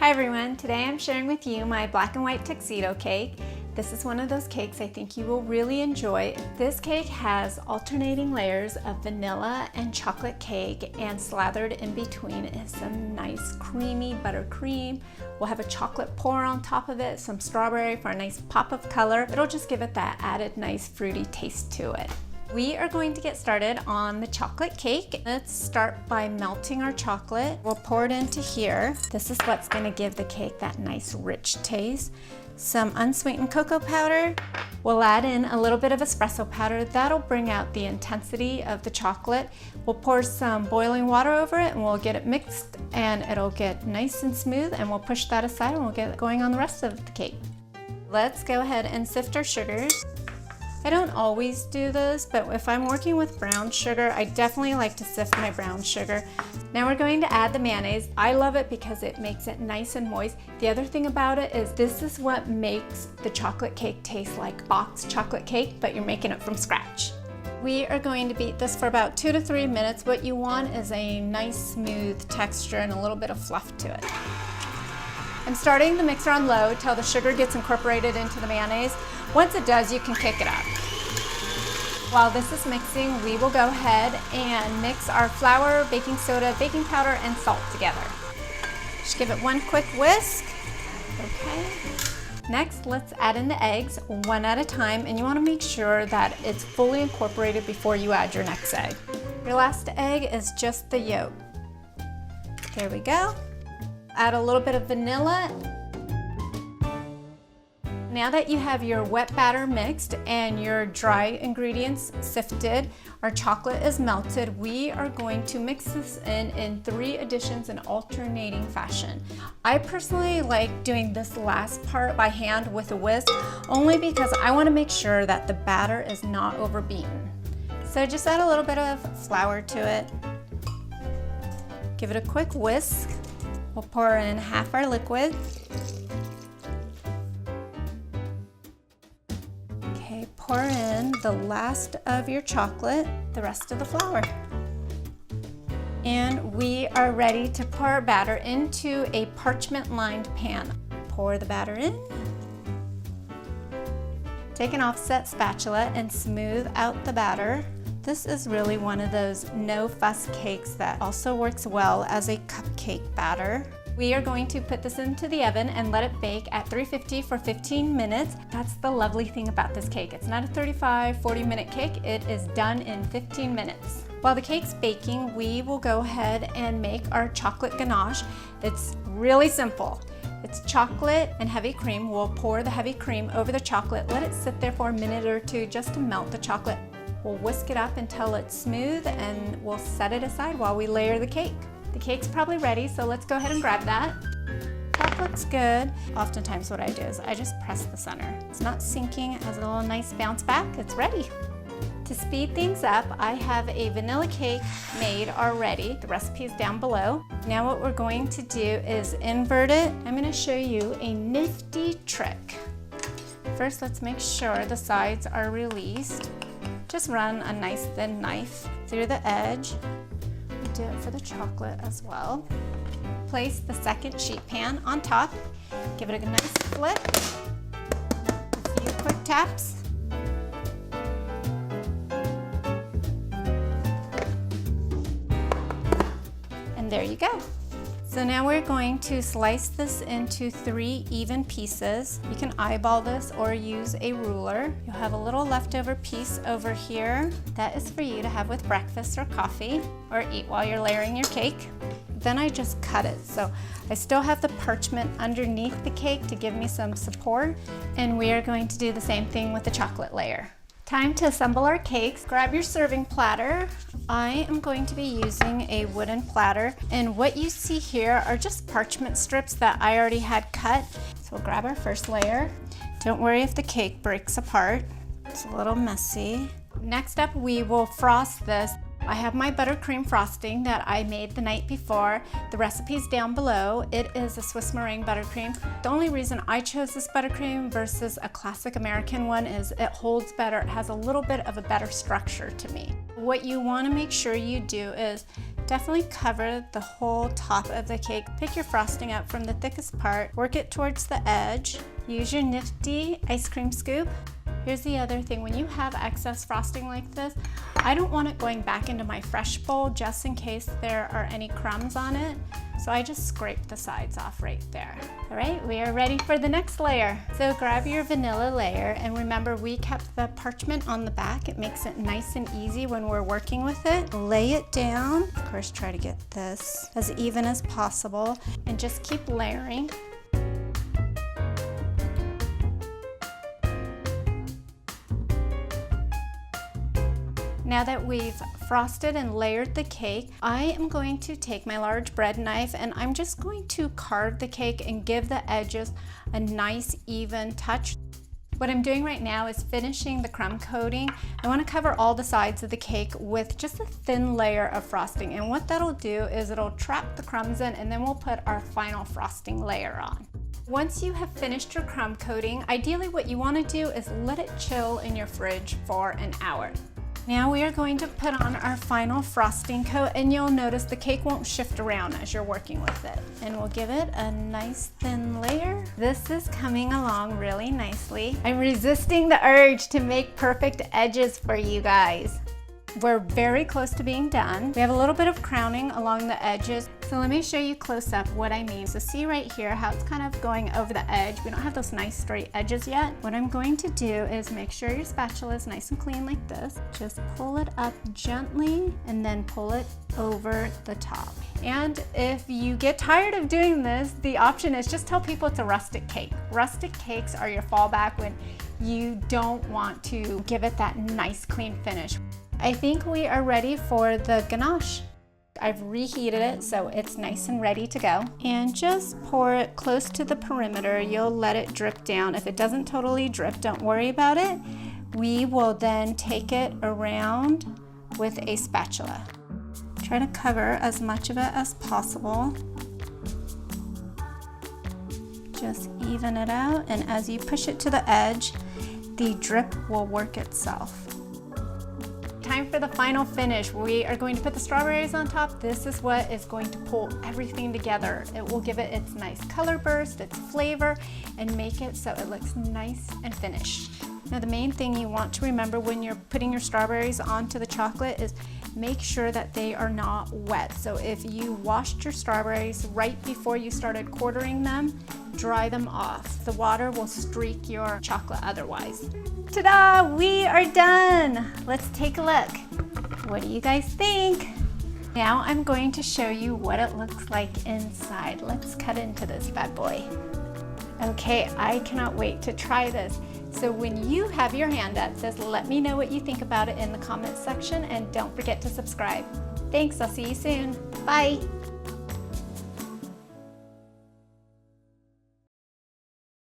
Hi everyone, today I'm sharing with you my black and white tuxedo cake. This is one of those cakes I think you will really enjoy. This cake has alternating layers of vanilla and chocolate cake, and slathered in between is some nice creamy buttercream. We'll have a chocolate pour on top of it, some strawberry for a nice pop of color. It'll just give it that added nice fruity taste to it. We are going to get started on the chocolate cake. Let's start by melting our chocolate. We'll pour it into here. This is what's going to give the cake that nice rich taste. Some unsweetened cocoa powder. We'll add in a little bit of espresso powder. That'll bring out the intensity of the chocolate. We'll pour some boiling water over it and we'll get it mixed and it'll get nice and smooth, and we'll push that aside and we'll get going on the rest of the cake. Let's go ahead and sift our sugars. I don't always do this, but if I'm working with brown sugar, I definitely like to sift my brown sugar. Now we're going to add the mayonnaise. I love it because it makes it nice and moist. The other thing about it is this is what makes the chocolate cake taste like box chocolate cake, but you're making it from scratch. We are going to beat this for about 2 to 3 minutes. What you want is a nice smooth texture and a little bit of fluff to it. I'm starting the mixer on low till the sugar gets incorporated into the mayonnaise. Once it does, you can kick it up. While this is mixing, we will go ahead and mix our flour, baking soda, baking powder, and salt together. Just give it one quick whisk. Okay. Next, let's add in the eggs one at a time, and you want to make sure that it's fully incorporated before you add your next egg. Your last egg is just the yolk. There we go. Add a little bit of vanilla. Now that you have your wet batter mixed and your dry ingredients sifted, our chocolate is melted, we are going to mix this in 3 additions in alternating fashion. I personally like doing this last part by hand with a whisk, only because I want to make sure that the batter is not overbeaten. So just add a little bit of flour to it. Give it a quick whisk. We'll pour in half our liquid. Okay, pour in the last of your chocolate, the rest of the flour. And we are ready to pour our batter into a parchment lined pan. Pour the batter in. Take an offset spatula and smooth out the batter. This is really one of those no fuss cakes that also works well as a cupcake batter. We are going to put this into the oven and let it bake at 350 for 15 minutes. That's the lovely thing about this cake. It's not a 35-40 minute cake. It is done in 15 minutes. While the cake's baking, we will go ahead and make our chocolate ganache. It's really simple. It's chocolate and heavy cream. We'll pour the heavy cream over the chocolate, let it sit there for a minute or two just to melt the chocolate. We'll whisk it up until it's smooth and we'll set it aside while we layer the cake. The cake's probably ready, so let's go ahead and grab that. Top looks good. Oftentimes what I do is I just press the center. It's not sinking, it has a little nice bounce back. It's ready. To speed things up, I have a vanilla cake made already. The recipe is down below. Now what we're going to do is invert it. I'm going to show you a nifty trick. First, let's make sure the sides are released. Just run a nice thin knife through the edge. Do it for the chocolate as well. Place the second sheet pan on top. Give it a nice flip. A few quick taps. And there you go. So now we're going to slice this into 3 even pieces. You can eyeball this or use a ruler. You'll have a little leftover piece over here. That is for you to have with breakfast or coffee, or eat while you're layering your cake. Then I just cut it. So I still have the parchment underneath the cake to give me some support. And we are going to do the same thing with the chocolate layer. Time to assemble our cakes. Grab your serving platter. I am going to be using a wooden platter, and what you see here are just parchment strips that I already had cut. So we'll grab our first layer. Don't worry if the cake breaks apart. It's a little messy. Next up, we will frost this. I have my buttercream frosting that I made the night before. The recipe's down below. It is a Swiss meringue buttercream. The only reason I chose this buttercream versus a classic American one is it holds better. It has a little bit of a better structure to me. What you want to make sure you do is Definitely cover the whole top of the cake. Pick your frosting up from the thickest part, work it towards the edge. Use your nifty ice cream scoop. Here's the other thing, when you have excess frosting like this, I don't want it going back into my fresh bowl just in case there are any crumbs on it. So I just scrape the sides off right there. All right, we are ready for the next layer. So grab your vanilla layer, and remember we kept the parchment on the back. It makes it nice and easy when we're working with it. Lay it down. Of course, try to get this as even as possible and just keep layering. Now that we've frosted and layered the cake, I am going to take my large bread knife and I'm just going to carve the cake and give the edges a nice even touch. What I'm doing right now is finishing the crumb coating. I want to cover all the sides of the cake with just a thin layer of frosting, and what that'll do is it'll trap the crumbs in, and then we'll put our final frosting layer on. Once you have finished your crumb coating, ideally what you want to do is let it chill in your fridge for an hour. Now we are going to put on our final frosting coat, and you'll notice the cake won't shift around as you're working with it. And we'll give it a nice thin layer. This is coming along really nicely. I'm resisting the urge to make perfect edges for you guys. We're very close to being done. We have a little bit of crowning along the edges. So let me show you close up what I mean. So see right here how it's kind of going over the edge. We don't have those nice straight edges yet. What I'm going to do is make sure your spatula is nice and clean like this. Just pull it up gently and then pull it over the top. And if you get tired of doing this, the option is just tell people it's a rustic cake. Rustic cakes are your fallback when you don't want to give it that nice clean finish. I think we are ready for the ganache. I've reheated it so it's nice and ready to go. And just pour it close to the perimeter. You'll let it drip down. If it doesn't totally drip, don't worry about it. We will then take it around with a spatula. Try to cover as much of it as possible. Just even it out, and as you push it to the edge, the drip will work itself. Time for the final finish. We are going to put the strawberries on top. This is what is going to pull everything together. It will give it its nice color burst, its flavor, and make it so it looks nice and finished. Now the main thing you want to remember when you're putting your strawberries onto the chocolate is make sure that they are not wet. So if you washed your strawberries right before you started quartering them, dry them off. The water will streak your chocolate otherwise. Ta-da! We are done! Let's take a look. What do you guys think? Now I'm going to show you what it looks like inside. Let's cut into this bad boy. Okay, I cannot wait to try this. So when you have your hand up, just let me know what you think about it in the comments section, and don't forget to subscribe. Thanks, I'll see you soon. Bye.